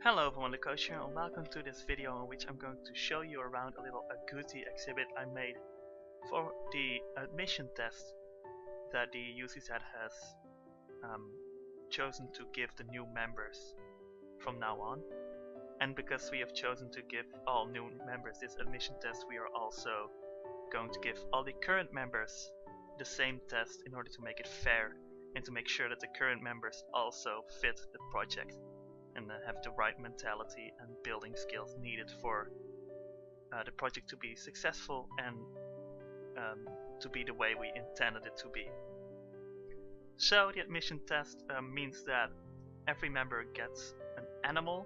Hello everyone, Lucoshi and welcome to this video in which I'm going to show you around a little Agouti exhibit I made for the admission test that the UCZ has chosen to give the new members from now on. And because we have chosen to give all new members this admission test, we are also going to give all the current members the same test in order to make it fair and to make sure that the current members also fit the project and have the right mentality and building skills needed for the project to be successful and to be the way we intended it to be. So the admission test means that every member gets an animal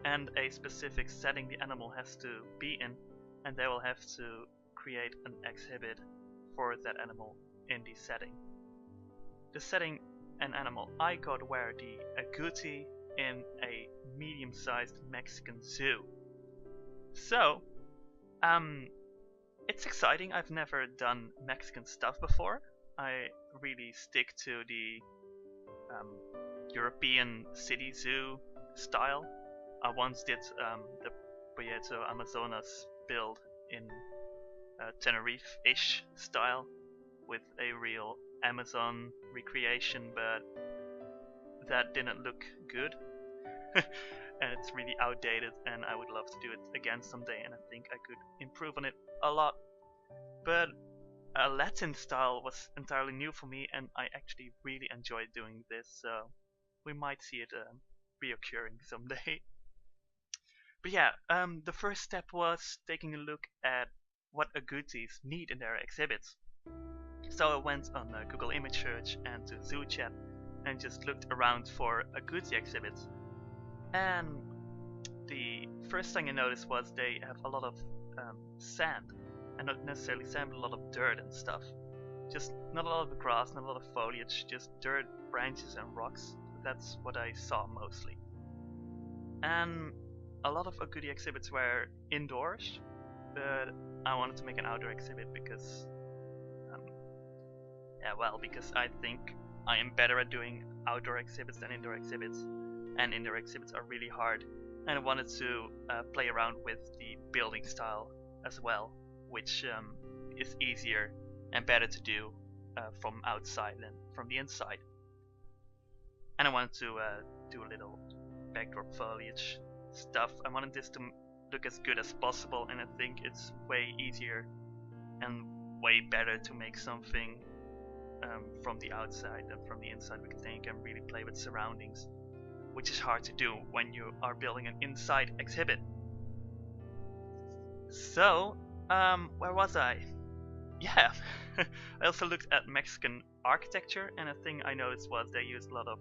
and a specific setting the animal has to be in, and they will have to create an exhibit for that animal in the setting. The setting and animal I got were the Agouti in a medium-sized Mexican zoo. So, it's exciting. I've never done Mexican stuff before. I really stick to the European city zoo style. I once did the Proyecto Amazonas build in Tenerife-ish style with a real Amazon recreation, but that didn't look good and it's really outdated, and I would love to do it again someday, and I think I could improve on it a lot. But a Latin style was entirely new for me, and I actually really enjoyed doing this, so we might see it reoccurring someday. But yeah, the first step was taking a look at what Agoutis need in their exhibits. So I went on Google image search and to Zoo Chat and just looked around for Agouti exhibits. And the first thing I noticed was they have a lot of sand, and not necessarily sand, but a lot of dirt and stuff. Just not a lot of grass, not a lot of foliage, just dirt, branches and rocks. That's what I saw mostly. And a lot of Agouti exhibits were indoors, but I wanted to make an outdoor exhibit because because I think I am better at doing outdoor exhibits than indoor exhibits, and indoor exhibits are really hard, and I wanted to play around with the building style as well, which is easier and better to do from outside than from the inside. And I wanted to do a little backdrop foliage stuff. I wanted this to look as good as possible, and I think it's way easier and way better to make something from the outside than from the inside, because then you can really play with surroundings, which is hard to do when you are building an inside exhibit. So, where was I? Yeah, I also looked at Mexican architecture, and a thing I noticed was they used a lot of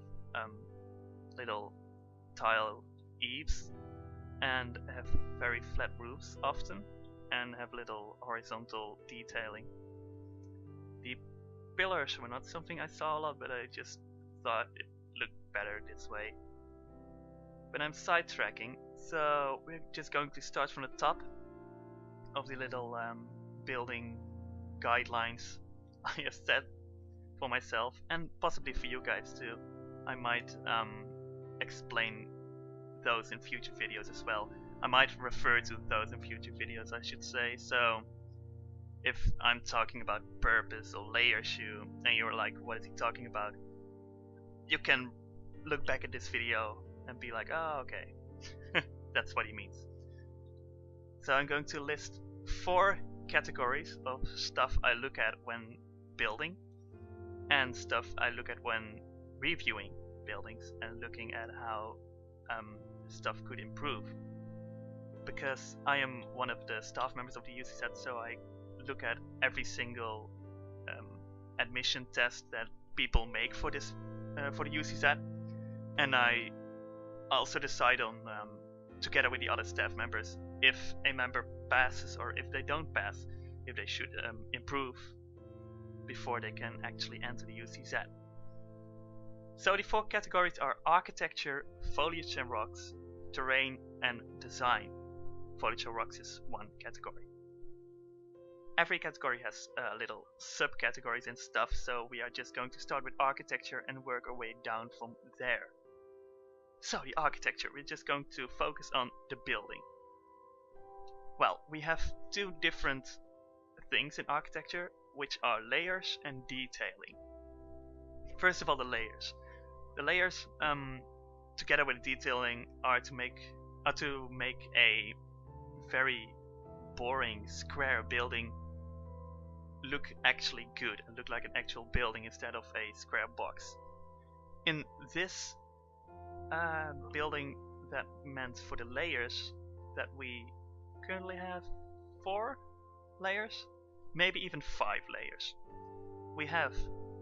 little tile eaves and have very flat roofs often, and have little horizontal detailing. The pillars were not something I saw a lot, but I just thought it looked better this way. But I'm sidetracking, so we're just going to start from the top of the little building guidelines I have set for myself, and possibly for you guys too. I might explain those in future videos as well. I might refer to those in future videos, I should say. So if I'm talking about purpose or layer shoe and you're like, what is he talking about? You can look back at this video and be like, oh, okay, that's what he means. So I'm going to list 4 categories of stuff I look at when building, and stuff I look at when reviewing buildings and looking at how stuff could improve. Because I am one of the staff members of the UCZ, so I look at every single admission test that people make for this for the UCZ, and I also decide on together with the other staff members if a member passes or if they don't pass, if they should improve before they can actually enter the UCZ. So the 4 categories are architecture, foliage and rocks, terrain and design. Foliage and rocks is one category. Every category has little subcategories and stuff, so we are just going to start with architecture and work our way down from there. So the architecture, we're just going to focus on the building. Well, we have two different things in architecture, which are layers and detailing. First of all, the layers. The layers, together with detailing, are to make a very boring square building look actually good and look like an actual building instead of a square box. In this building, that meant for the layers that we currently have 4 layers, maybe even 5 layers. We have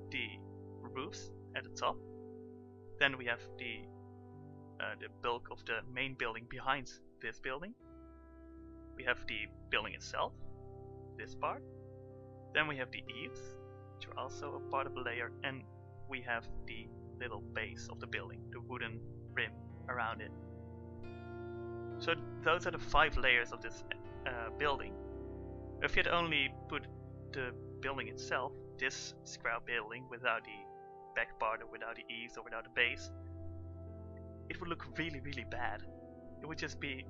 the roofs at the top, then we have the bulk of the main building behind this building. We have the building itself, this part. Then we have the eaves, which are also a part of the layer, and we have the little base of the building, the wooden rim around it. So those are the 5 layers of this building. If you'd only put the building itself, this square building, without the back part or without the eaves or without the base, it would look really, really bad. It would just be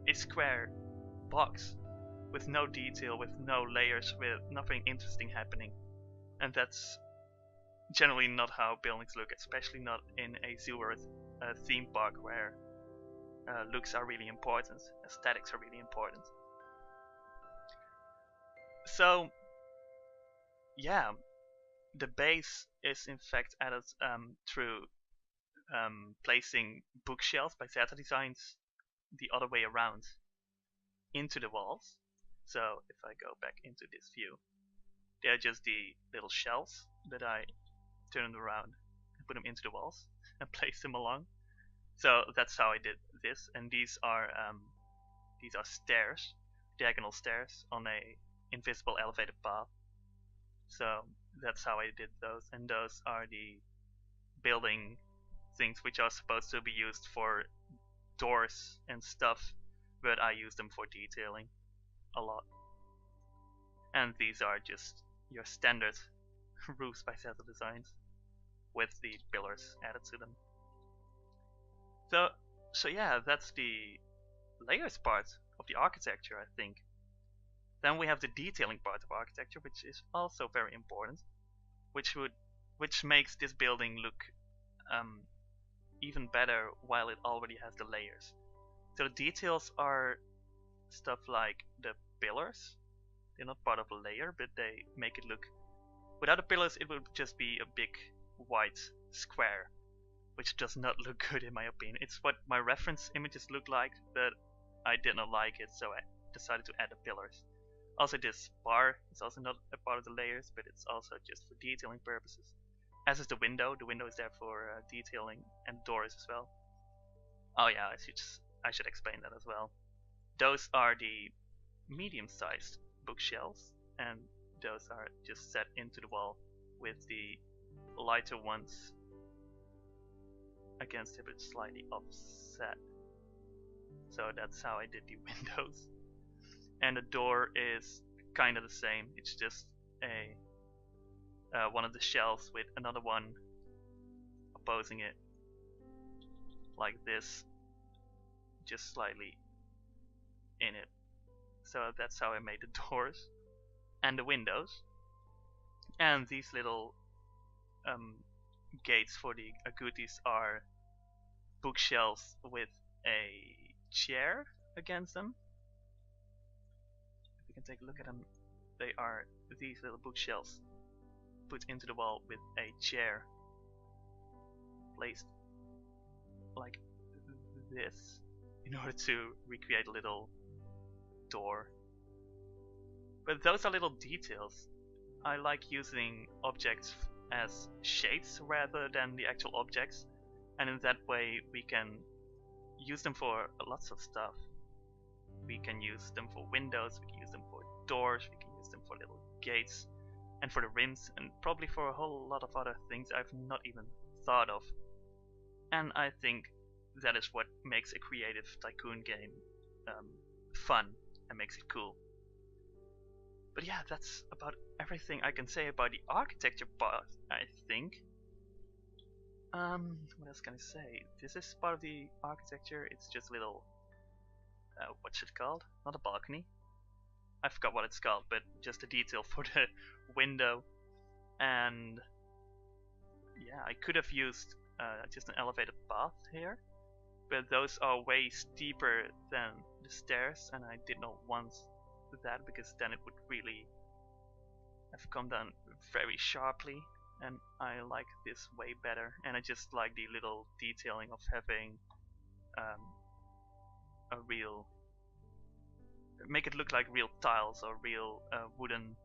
a square box with no detail, with no layers, with nothing interesting happening. And that's generally not how buildings look, especially not in a zoo or a theme park where looks are really important, aesthetics are really important. So yeah, the base is in fact added through placing bookshelves by Zeta Designs the other way around into the walls. So if I go back into this view, they're just the little shelves that I turned around and put them into the walls and place them along. So that's how I did this, and these are stairs, diagonal stairs on a invisible elevated path. So that's how I did those, and those are the building things which are supposed to be used for doors and stuff, but I use them for detailing a lot. And these are just your standard roofs by Zeta Designs with the pillars added to them. So yeah, that's the layers part of the architecture, I think. Then we have the detailing part of architecture, which is also very important, which makes this building look even better while it already has the layers. So the details are stuff like the pillars. They're not part of a layer, but they make it look... Without the pillars, it would just be a big white square, which does not look good in my opinion. It's what my reference images look like, but I did not like it, so I decided to add the pillars. Also, this bar is also not a part of the layers, but it's also just for detailing purposes. As is the window. The window is there for detailing, and doors as well. Oh yeah, I should explain that as well. Those are the medium-sized bookshelves, and those are just set into the wall with the lighter ones against it, but slightly offset. So that's how I did the windows. And the door is kind of the same. It's just a one of the shelves with another one opposing it, like this, just slightly in it. So that's how I made the doors and the windows. And these little gates for the agoutis are bookshelves with a chair against them. If you can take a look at them, they are these little bookshelves put into the wall with a chair placed like this in order to recreate a little door. But those are little details. I like using objects as shapes rather than the actual objects, and in that way we can use them for lots of stuff. We can use them for windows, we can use them for doors, we can use them for little gates, and for the rims, and probably for a whole lot of other things I've not even thought of. And I think that is what makes a creative tycoon game fun and makes it cool. But yeah, that's about everything I can say about the architecture part, I think. What else can I say? This is part of the architecture. It's just a little, what's it called? Not a balcony. I forgot what it's called, but just a detail for the window. And yeah, I could have used just an elevated path here, but those are way steeper than the stairs, and I did not want that because then it would really have come down very sharply, and I like this way better. And I just like the little detailing of having a real, make it look like real tiles or real wooden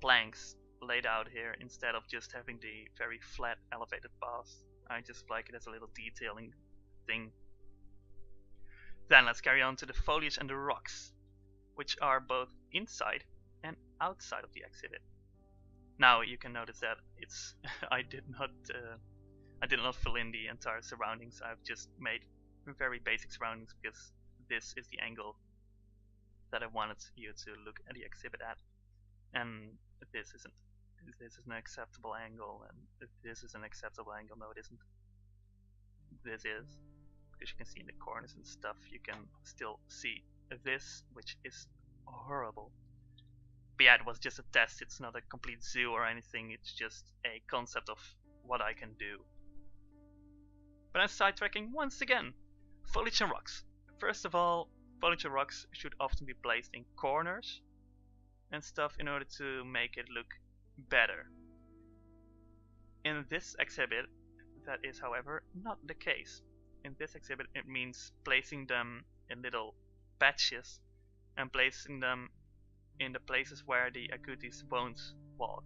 planks laid out here instead of just having the very flat elevated paths. I just like it as a little detailing thing. Then let's carry on to the foliage and the rocks, which are both inside and outside of the exhibit. Now you can notice that it's I did not fill in the entire surroundings. I've just made very basic surroundings because this is the angle that I wanted you to look at the exhibit at, and this is an acceptable angle, and this is an acceptable angle. No, it isn't. This is, because you can see in the corners and stuff, you can still see this, which is horrible. But yeah, it was just a test. It's not a complete zoo or anything. It's just a concept of what I can do. But I'm sidetracking once again. Foliage and rocks. First of all, foliage and rocks should often be placed in corners and stuff in order to make it look better. In this exhibit, that is, however, not the case. In this exhibit, it means placing them in little patches and placing them in the places where the agoutis won't walk.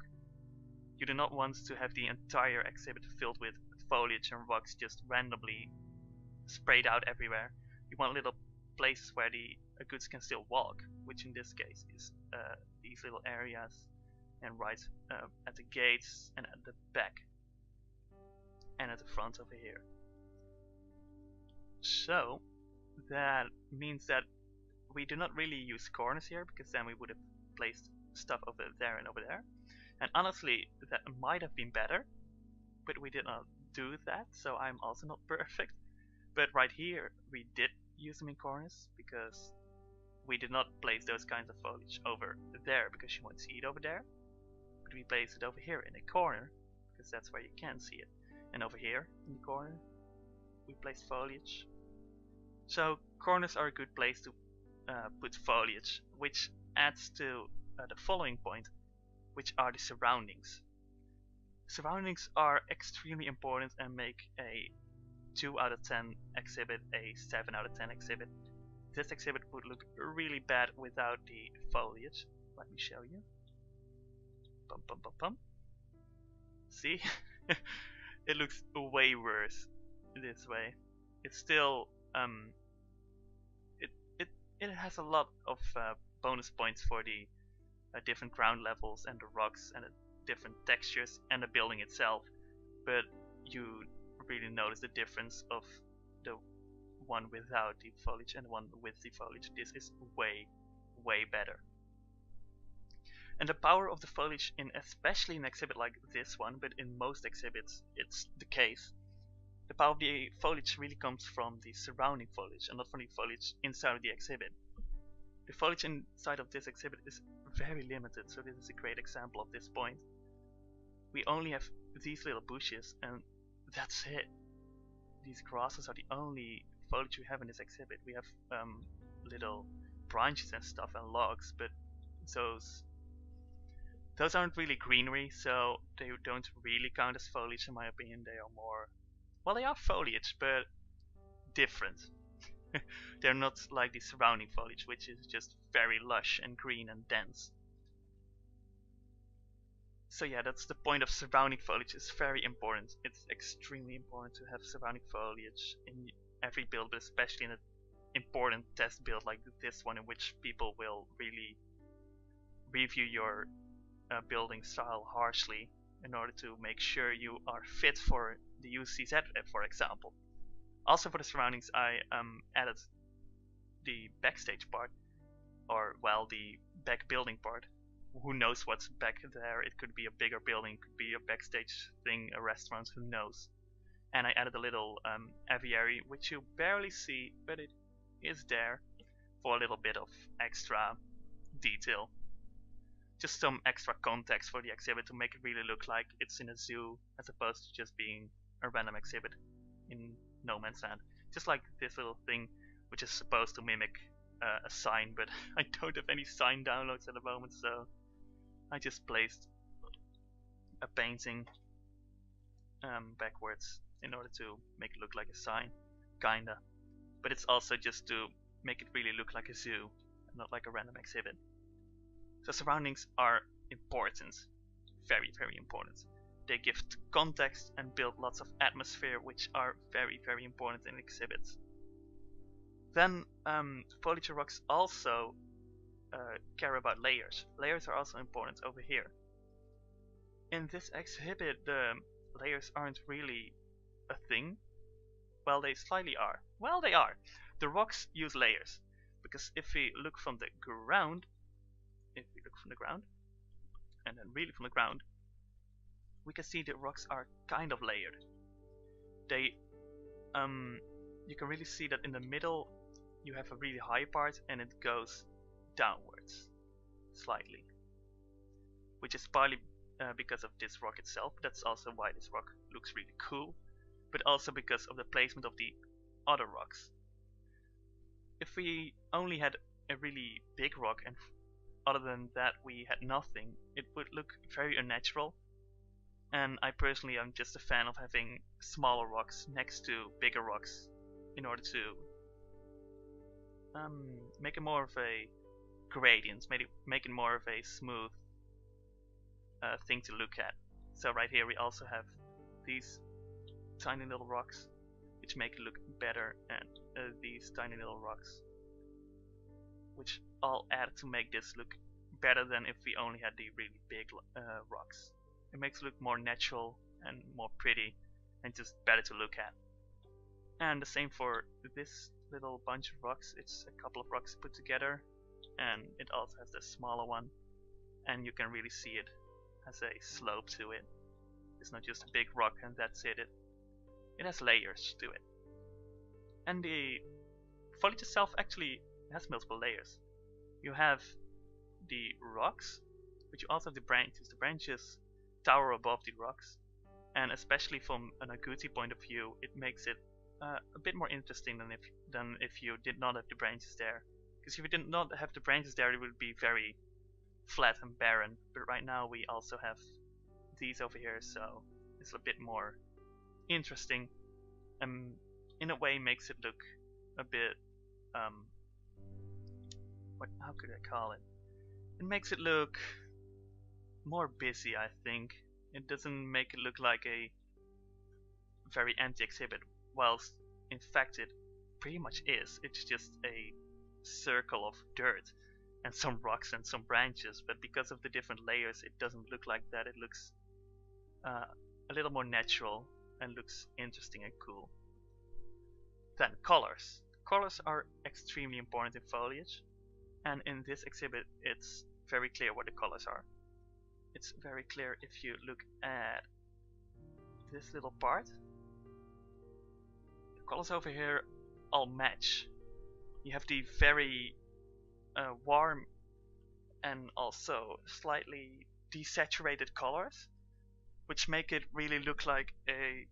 You do not want to have the entire exhibit filled with foliage and rocks just randomly sprayed out everywhere. You want little places where the agoutis can still walk, which in this case is these little areas, and right at the gates and at the back and at the front over here. So that means that we do not really use corners here, because then we would have placed stuff over there and over there. And honestly, that might have been better, but we did not do that, so I'm also not perfect. But right here, we did use them in corners, because we did not place those kinds of foliage over there, because you won't see it over there. But we placed it over here in a corner, because that's where you can see it. And over here, in the corner, we placed foliage. So corners are a good place to put foliage, which adds to the following point, which are the surroundings. Surroundings are extremely important and make a 2 out of 10 exhibit a 7 out of 10 exhibit. This exhibit would look really bad without the foliage. Let me show you. Bum, bum, bum, bum. See? It looks way worse this way. It's still it has a lot of bonus points for the different ground levels and the rocks and the different textures and the building itself, but you really notice the difference of the one without the foliage and the one with the foliage. This is way better. And the power of the foliage, in especially an exhibit like this one, but in most exhibits it's the case, the power of the foliage really comes from the surrounding foliage and not from the foliage inside of the exhibit. The foliage inside of this exhibit is very limited, so this is a great example of this point. We only have these little bushes and that's it. These grasses are the only foliage we have in this exhibit. We have little branches and stuff and logs, but those aren't really greenery, so they don't really count as foliage in my opinion. They are more, well, they are foliage, but different. They're not like the surrounding foliage, which is just very lush and green and dense. So yeah, that's the point of surrounding foliage. It's very important. It's extremely important to have surrounding foliage in every build, but especially in an important test build like this one, in which people will really review your building style harshly in order to make sure you are fit for the UCZ, for example. Also for the surroundings, I added the backstage part, or well, the back building part, who knows what's back there. It could be a bigger building, it could be a backstage thing, a restaurant, who knows. And I added a little aviary, which you barely see, but it is there for a little bit of extra detail. Just some extra context for the exhibit to make it really look like it's in a zoo as opposed to just being a random exhibit in no man's land. Just like this little thing, which is supposed to mimic a sign, but I don't have any sign downloads at the moment, so I just placed a painting backwards in order to make it look like a sign, kinda. But it's also just to make it really look like a zoo, and not like a random exhibit. So surroundings are important, very, very important. They give context and build lots of atmosphere, which are very, very important in exhibits. Then foliage rocks also care about layers. Layers are also important over here. In this exhibit, the layers aren't really a thing. Well, they slightly are. Well, they are. The rocks use layers, because if we look from the ground, and then really from the ground, we can see the rocks are kind of layered. They, you can really see that in the middle you have a really high part and it goes downwards slightly, which is partly because of this rock itself. That's also why this rock looks really cool, but also because of the placement of the other rocks. If we only had a really big rock and other than that we had nothing, it would look very unnatural. And I personally am just a fan of having smaller rocks next to bigger rocks in order to make it more of a gradient, make it more of a smooth thing to look at. So right here we also have these tiny little rocks which make it look better, and these tiny little rocks which all add to make this look better than if we only had the really big rocks. It makes it look more natural and more pretty and just better to look at. And the same for this little bunch of rocks. It's a couple of rocks put together, and it also has this smaller one, and you can really see it has a slope to it. It's not just a big rock and that's it. It has layers to it. And the foliage itself actually has multiple layers. You have the rocks, but you also have the branches. The branches tower above the rocks, and especially from an Agouti point of view, it makes it a bit more interesting than if you did not have the branches there. Because if you did not have the branches there, it would be very flat and barren. But right now we also have these over here, so it's a bit more interesting, and in a way makes it look a bit how could I call it? It makes it look more busy, I think. It doesn't make it look like a very empty exhibit, whilst in fact it pretty much is. It's just a circle of dirt and some rocks and some branches, but because of the different layers it doesn't look like that. It looks a little more natural and looks interesting and cool. Then colors. Colors are extremely important in foliage, and in this exhibit it's very clear what the colors are. It's very clear if you look at this little part. The colors over here all match. You have the very warm and also slightly desaturated colors, which make it really look like a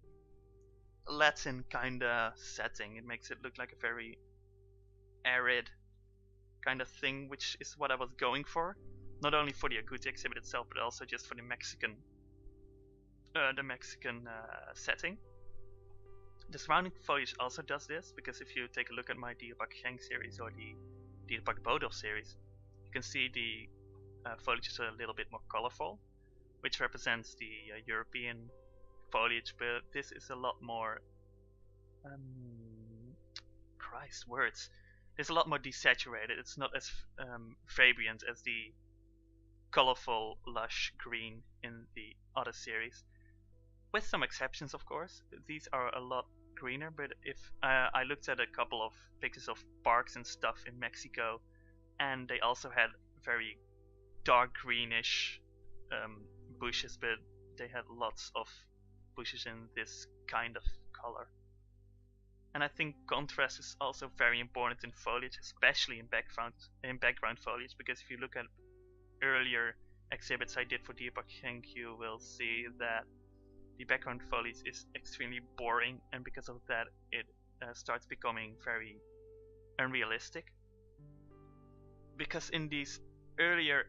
Latin kinda setting. It makes it look like a very arid kind of thing, which is what I was going for. Not only for the Agouti exhibit itself, but also just for the Mexican setting. The surrounding foliage also does this, because if you take a look at my Dierbak series or the Dierbak Bodov series, you can see the foliage is a little bit more colorful, which represents the European foliage, but this is a lot more Christ words. It's a lot more desaturated. It's not as vibrant as the colorful, lush green in the other series. With some exceptions, of course. These are a lot greener, but if I looked at a couple of pictures of parks and stuff in Mexico, and they also had very dark greenish bushes, but they had lots of bushes in this kind of color. And I think contrast is also very important in foliage, especially in background foliage, because if you look at earlier exhibits I did for Deer Park, I think you will see that the background foliage is extremely boring, and because of that it starts becoming very unrealistic. Because in these earlier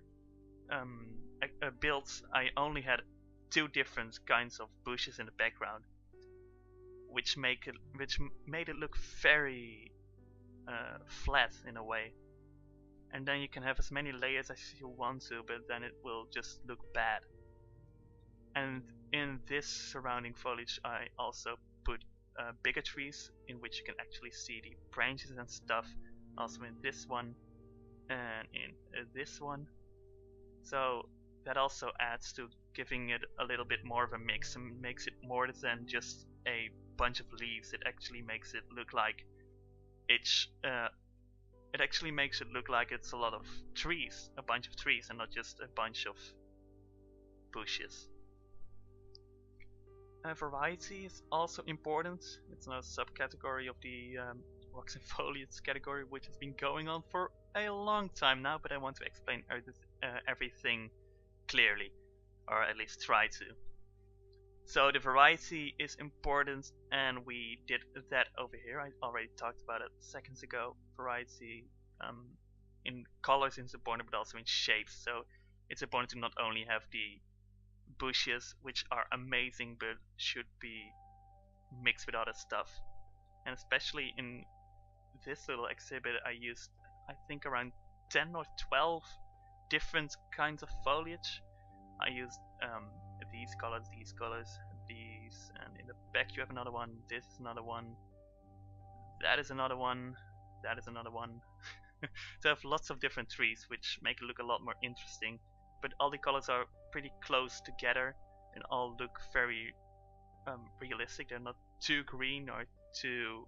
builds I only had two different kinds of bushes in the background, which made it look very flat in a way. And then you can have as many layers as you want to, but then it will just look bad. And in this surrounding foliage I also put bigger trees in which you can actually see the branches and stuff, also in this one and in this one. So that also adds to giving it a little bit more of a mix and makes it more than just a bunch of leaves. It actually makes it look like it's a lot of trees, a bunch of trees, and not just a bunch of bushes. Variety is also important. It's not a subcategory of the rocks and foliage category, which has been going on for a long time now, but I want to explain everything clearly, or at least try to. So the variety is important, and we did that over here. I already talked about it seconds ago. Variety in colors is important, but also in shapes. So it's important to not only have the bushes, which are amazing, but should be mixed with other stuff. And especially in this little exhibit I used, I think, around 10 or 12 different kinds of foliage. I used these colors, these, and in the back you have another one, this is another one, that is another one, that is another one. So I have lots of different trees, which make it look a lot more interesting, but all the colors are pretty close together and all look very realistic. They're not too green or too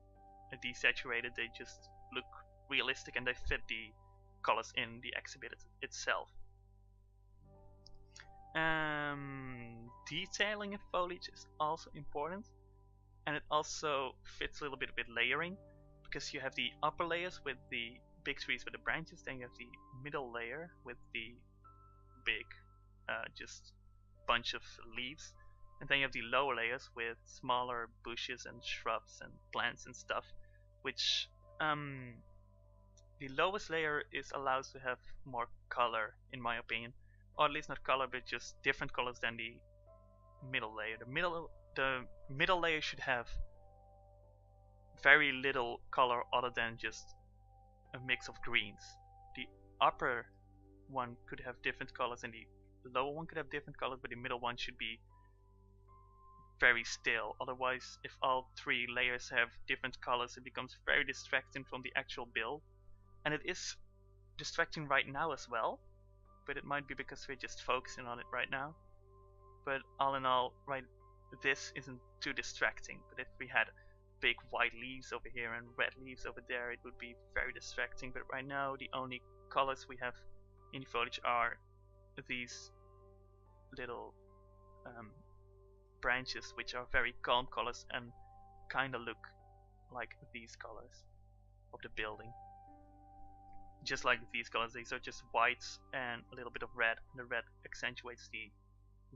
desaturated, they just look realistic and they fit the colors in the exhibit itself. Detailing in foliage is also important, and it also fits a little bit with layering, because you have the upper layers with the big trees with the branches, then you have the middle layer with the big just bunch of leaves, and then you have the lower layers with smaller bushes and shrubs and plants and stuff, which the lowest layer is allowed to have more color, in my opinion, or at least not color, but just different colors than the middle layer. The middle layer should have very little color other than just a mix of greens. The upper one could have different colors and the lower one could have different colors, but the middle one should be very still. Otherwise, if all three layers have different colors, it becomes very distracting from the actual build. And it is distracting right now as well, but it might be because we're just focusing on it right now. But all in all, right, this isn't too distracting. But if we had big white leaves over here and red leaves over there, it would be very distracting. But right now the only colors we have in the foliage are these little branches, which are very calm colors and kinda look like these colors of the building. Just like these colors, these are just whites and a little bit of red, and the red accentuates the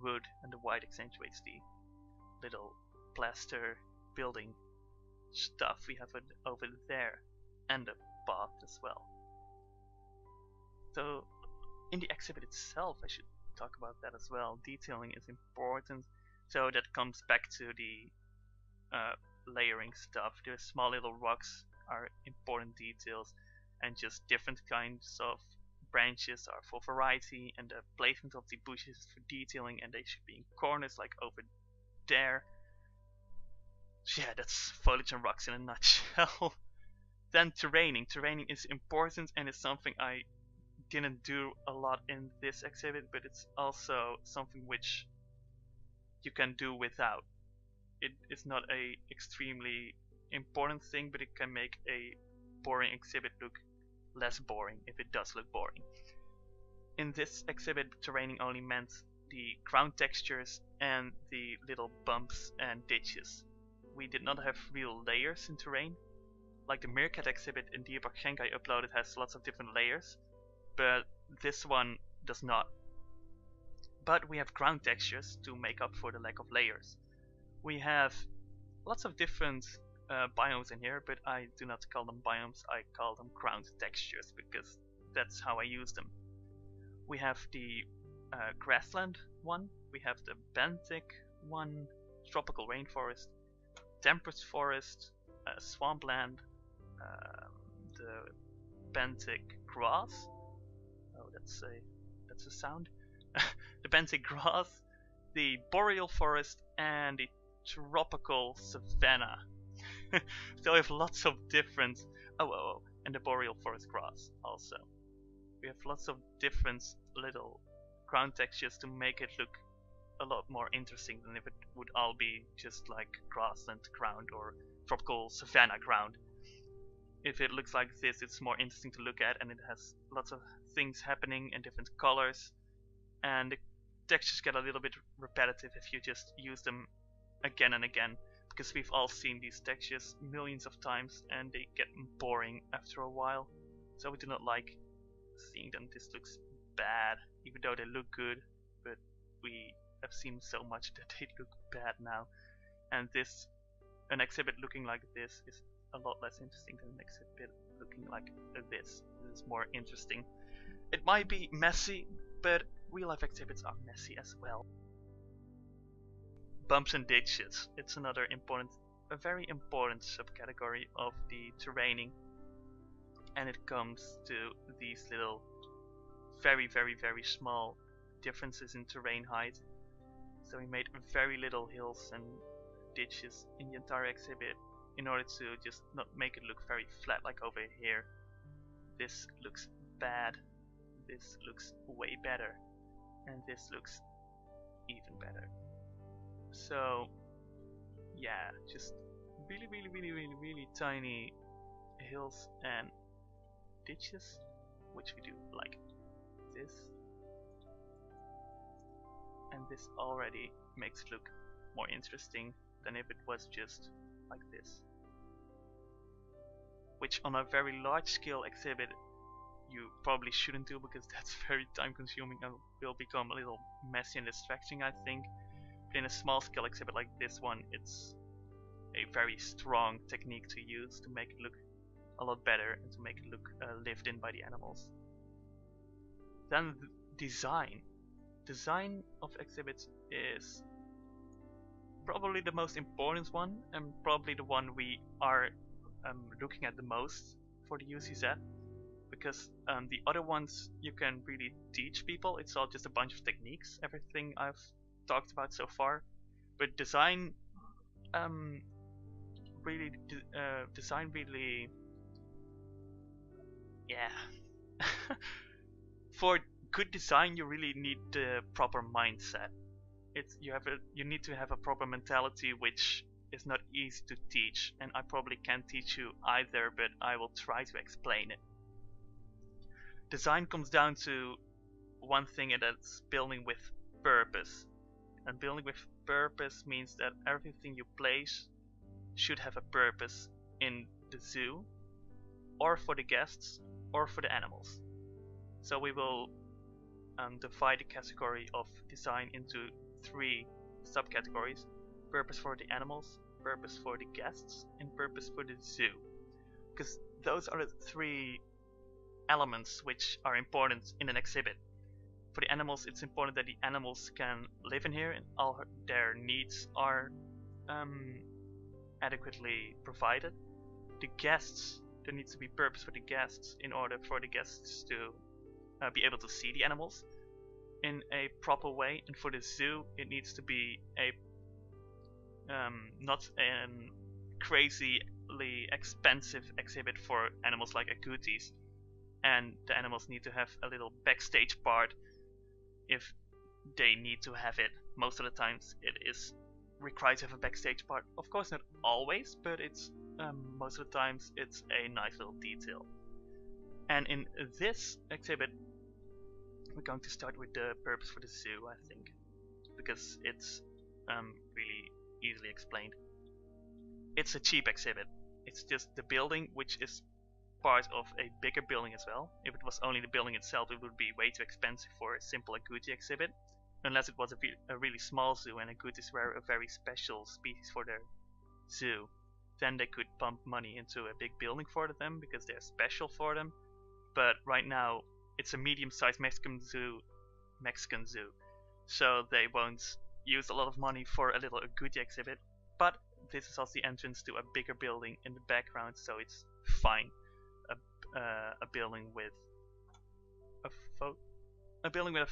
wood and the white accentuates the little plaster building stuff we have over there, and the path as well. So in the exhibit itself, I should talk about that as well. Detailing is important, so that comes back to the layering stuff. The small little rocks are important details, and just different kinds of branches are for variety, and the placement of the bushes is for detailing, and they should be in corners like over there. Yeah, that's foliage and rocks in a nutshell. Then terraining. Terraining is important, and it's something I didn't do a lot in this exhibit, but it's also something which you can do without. It is not a extremely important thing, but it can make a boring exhibit look less boring if it does look boring. In this exhibit, terraining only meant the ground textures and the little bumps and ditches. We did not have real layers in terrain. Like the Meerkat exhibit in Dierpark Genk I uploaded has lots of different layers, but this one does not. But we have ground textures to make up for the lack of layers. We have lots of different biomes in here, but I do not call them biomes, I call them ground textures because that's how I use them. We have the grassland one, we have the benthic one, tropical rainforest, temperate forest, swampland, the benthic grass. Oh, that's a sound. The benthic grass, the boreal forest, and the tropical savanna. So we have lots of different. And the boreal forest grass also. We have lots of different little ground textures to make it look a lot more interesting than if it would all be just like grassland ground or tropical savanna ground. If it looks like this, it's more interesting to look at, and it has lots of things happening in different colors, and the textures get a little bit repetitive if you just use them again and again, because we've all seen these textures millions of times and they get boring after a while, so we do not like seeing them. This looks bad, even though they look good, but we have seen so much that they look bad now, and an exhibit looking like this is a lot less interesting than an exhibit looking like this. This is more interesting. It might be messy, but real life exhibits are messy as well. Bumps and ditches. It's another a very important subcategory of the terraining, and it comes to these little very small differences in terrain height. So we made very little hills and ditches in the entire exhibit in order to just not make it look very flat like over here. This looks bad, this looks way better, and this looks even better. So yeah, just really tiny hills and ditches, which we do like this, and this already makes it look more interesting than if it was just like this, which on a very large scale exhibit you probably shouldn't do, because that's very time consuming and will become a little messy and distracting, I think. But in a small scale exhibit like this one, it's a very strong technique to use to make it look a lot better and to make it look lived in by the animals. Then design of exhibits is probably the most important one, and probably the one we are looking at the most for the UCZ, because the other ones you can really teach people. It's all just a bunch of techniques, everything I've talked about so far. But design really yeah. For good design you really need the proper mindset. You need to have a proper mentality, which is not easy to teach, and I probably can't teach you either, but I will try to explain it. Design comes down to one thing, and that's building with purpose. And building with purpose means that everything you place should have a purpose in the zoo, or for the guests, or for the animals. So we will divide the category of design into 3 subcategories: purpose for the animals, purpose for the guests, and purpose for the zoo. Because those are the 3 elements which are important in an exhibit. For the animals, it's important that the animals can live in here and all their needs are adequately provided. The guests, there needs to be purpose for the guests in order for the guests to be able to see the animals in a proper way. And for the zoo, it needs to be a not a crazily expensive exhibit for animals like agoutis, and the animals need to have a little backstage part if they need to have it. Most of the times it is required to have a backstage part. Of course not always, but it's most of the times it's a nice little detail. And in this exhibit we're going to start with the purpose for the zoo, I think, because it's really easily explained. It's a cheap exhibit. It's just the building, which is part of a bigger building as well. If it was only the building itself, it would be way too expensive for a simple Agouti exhibit, unless it was a really small zoo and Agoutis were a very special species for their zoo. Then they could pump money into a big building for them because they're special for them. But right now it's a medium-sized Mexican zoo, so they won't use a lot of money for a little Agouti exhibit. But this is also the entrance to a bigger building in the background, so it's fine. A building with a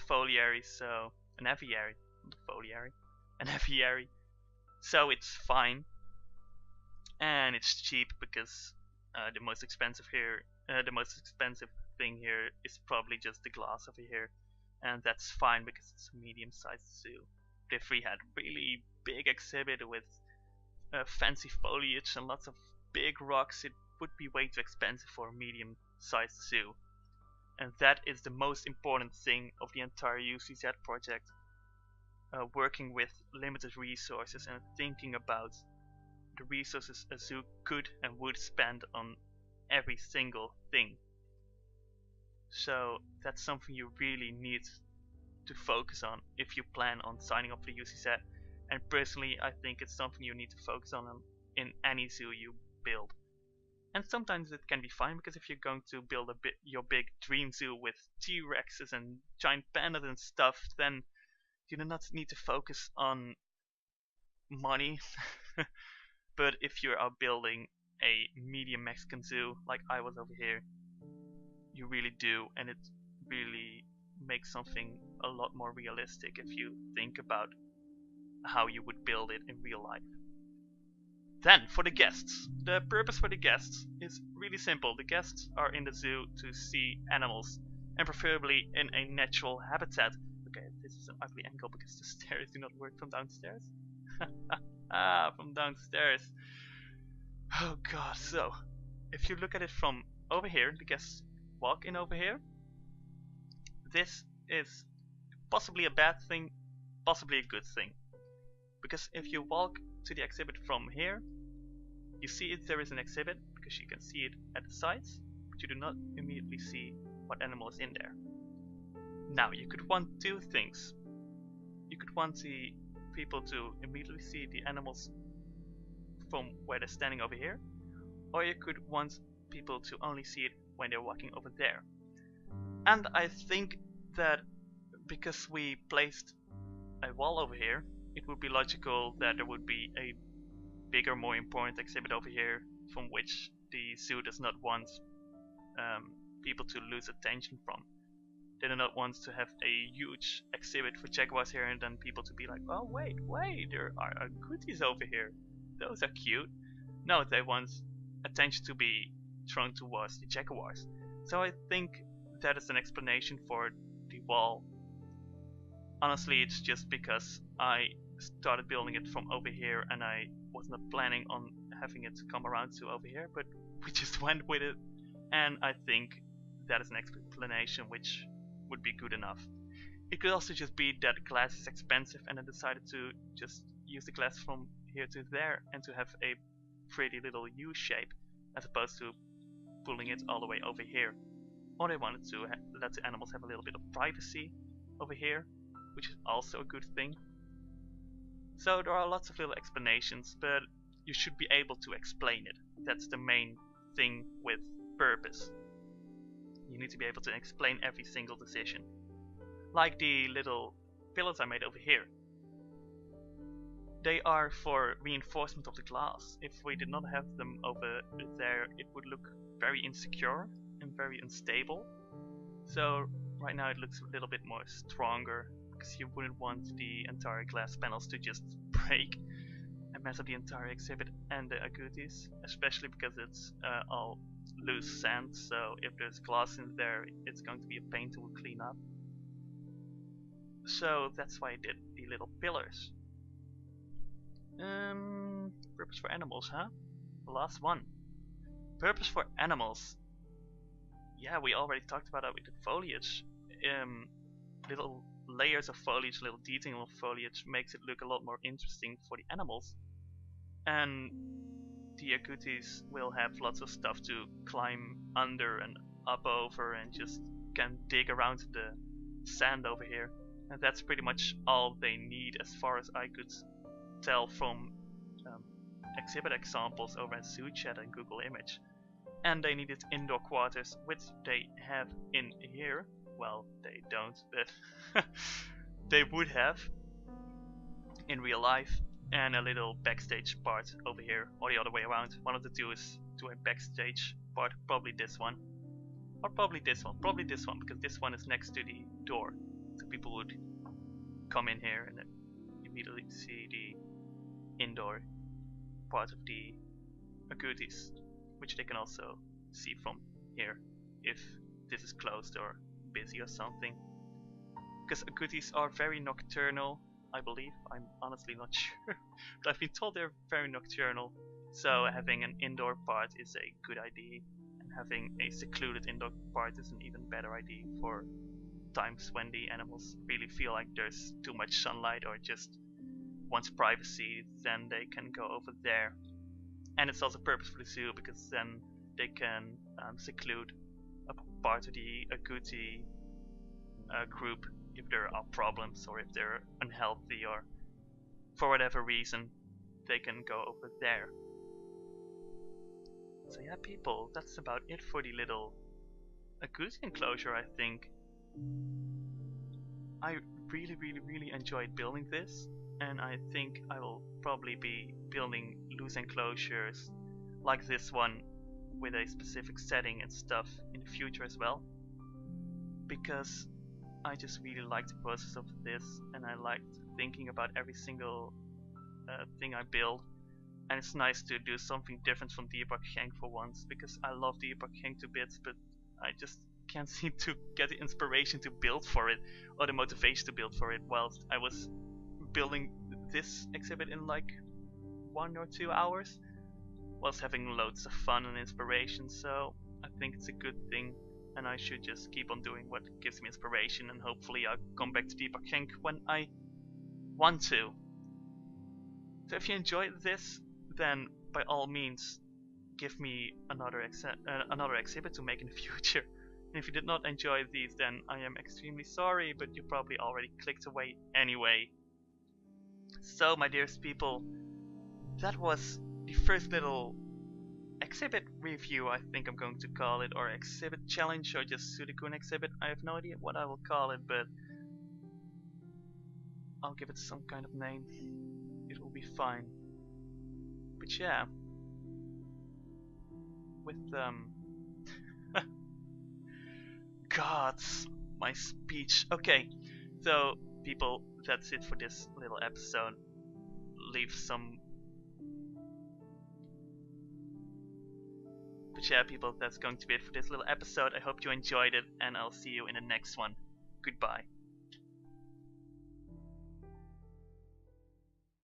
foliage, so an aviary, not a foliary, an aviary. So it's fine, and it's cheap because the most expensive thing here is probably just the glass over here, and that's fine because it's a medium-sized zoo. If we had really big exhibit with fancy foliage and lots of big rocks, it would be way too expensive for a medium-sized zoo. And that is the most important thing of the entire UCZ project. Working with limited resources and thinking about the resources a zoo could and would spend on every single thing. So that's something you really need to focus on if you plan on signing up for the UCZ. And personally, I think it's something you need to focus on in any zoo you build. And sometimes it can be fine, because if you're going to build your big dream zoo with T-Rexes and giant pandas and stuff, then you do not need to focus on money. But if you are building a medium Mexican zoo like I was over here, you really do, and it really makes something a lot more realistic if you think about how you would build it in real life. Then, for the guests. The purpose for the guests is really simple. The guests are in the zoo to see animals, and preferably in a natural habitat. Okay, this is an ugly angle because the stairs do not work from downstairs. From downstairs. Oh god, so if you look at it from over here, the guests walk in over here. This is possibly a bad thing, possibly a good thing. Because if you walk to the exhibit from here, you see there is an exhibit, because you can see it at the sides, but you do not immediately see what animal is in there. Now, you could want two things. You could want the people to immediately see the animals from where they're standing over here, or you could want people to only see it when they're walking over there. And I think that because we placed a wall over here, it would be logical that there would be a bigger, more important exhibit over here from which the zoo does not want people to lose attention from. They do not want to have a huge exhibit for jaguars here and then people to be like, oh wait, there are Agoutis over here. Those are cute. No, they want attention to be thrown towards the jaguars. So I think that is an explanation for the wall. Honestly, it's just because I started building it from over here and I was not planning on having it come around to over here, but we just went with it, and I think that is an explanation which would be good enough. It could also just be that glass is expensive and I decided to just use the glass from here to there and to have a pretty little U shape as opposed to pulling it all the way over here. Or they wanted to let the animals have a little bit of privacy over here, which is also a good thing. So there are lots of little explanations, but you should be able to explain it. That's the main thing with purpose. You need to be able to explain every single decision. Like the little pillars I made over here. They are for reinforcement of the glass. If we did not have them over there, it would look very insecure and very unstable. So right now it looks a little bit more stronger, because you wouldn't want the entire glass panels to just break and mess up the entire exhibit and the Agoutis, especially because it's all loose sand, so if there's glass in there, it's going to be a pain to clean up. So that's why I did the little pillars. Purpose for animals, huh? The last one. Purpose for animals. Yeah, we already talked about that with the foliage. little layers of foliage, little detail of foliage makes it look a lot more interesting for the animals. And the agoutis will have lots of stuff to climb under and up over, and just can dig around the sand over here. And that's pretty much all they need, as far as I could tell from exhibit examples over at Zoo Chat and Google Image. And they needed indoor quarters, which they have in here. Well, they don't, but they would have in real life. And a little backstage part over here, or the other way around. One of the two is to a backstage part, probably this one. Or probably this one, because this one is next to the door. So people would come in here and then immediately see the indoor part of the agoutis, which they can also see from here if this is closed or busy or something. Because agoutis are very nocturnal, I believe. I'm honestly not sure, but I've been told they're very nocturnal, so having an indoor part is a good idea, and having a secluded indoor part is an even better idea for times when the animals really feel like there's too much sunlight or just wants privacy. Then they can go over there. And it's also purpose for the zoo, because then they can seclude a part of the agouti group if there are problems, or if they're unhealthy, or for whatever reason, they can go over there. So yeah, people, that's about it for the little agouti enclosure, I think. I really enjoyed building this, and I think I will probably be building loose enclosures like this one with a specific setting and stuff in the future as well, because I just really liked the process of this, and I liked thinking about every single thing I build. And it's nice to do something different from Dierbak Genk for once, because I love Dierbak Genk to bits, but I just can't seem to get the inspiration to build for it, or the motivation to build for it, whilst I was building this exhibit in like 1 or 2 hours, whilst having loads of fun and inspiration. So I think it's a good thing, and I should just keep on doing what gives me inspiration, and hopefully I'll come back to Dierbak Genk when I want to. So if you enjoyed this, then by all means give me another exhibit to make in the future. And if you did not enjoy these, then I am extremely sorry, but you probably already clicked away anyway. So my dearest people, that was the first little exhibit review, I think I'm going to call it, or exhibit challenge, or just Zoo Tycoon exhibit. I have no idea what I will call it, but I'll give it some kind of name. It will be fine. But yeah, with gods, my speech. Okay, so people, that's it for this little episode. Leave some. But yeah, people, that's going to be it for this little episode. I hope you enjoyed it, and I'll see you in the next one. Goodbye.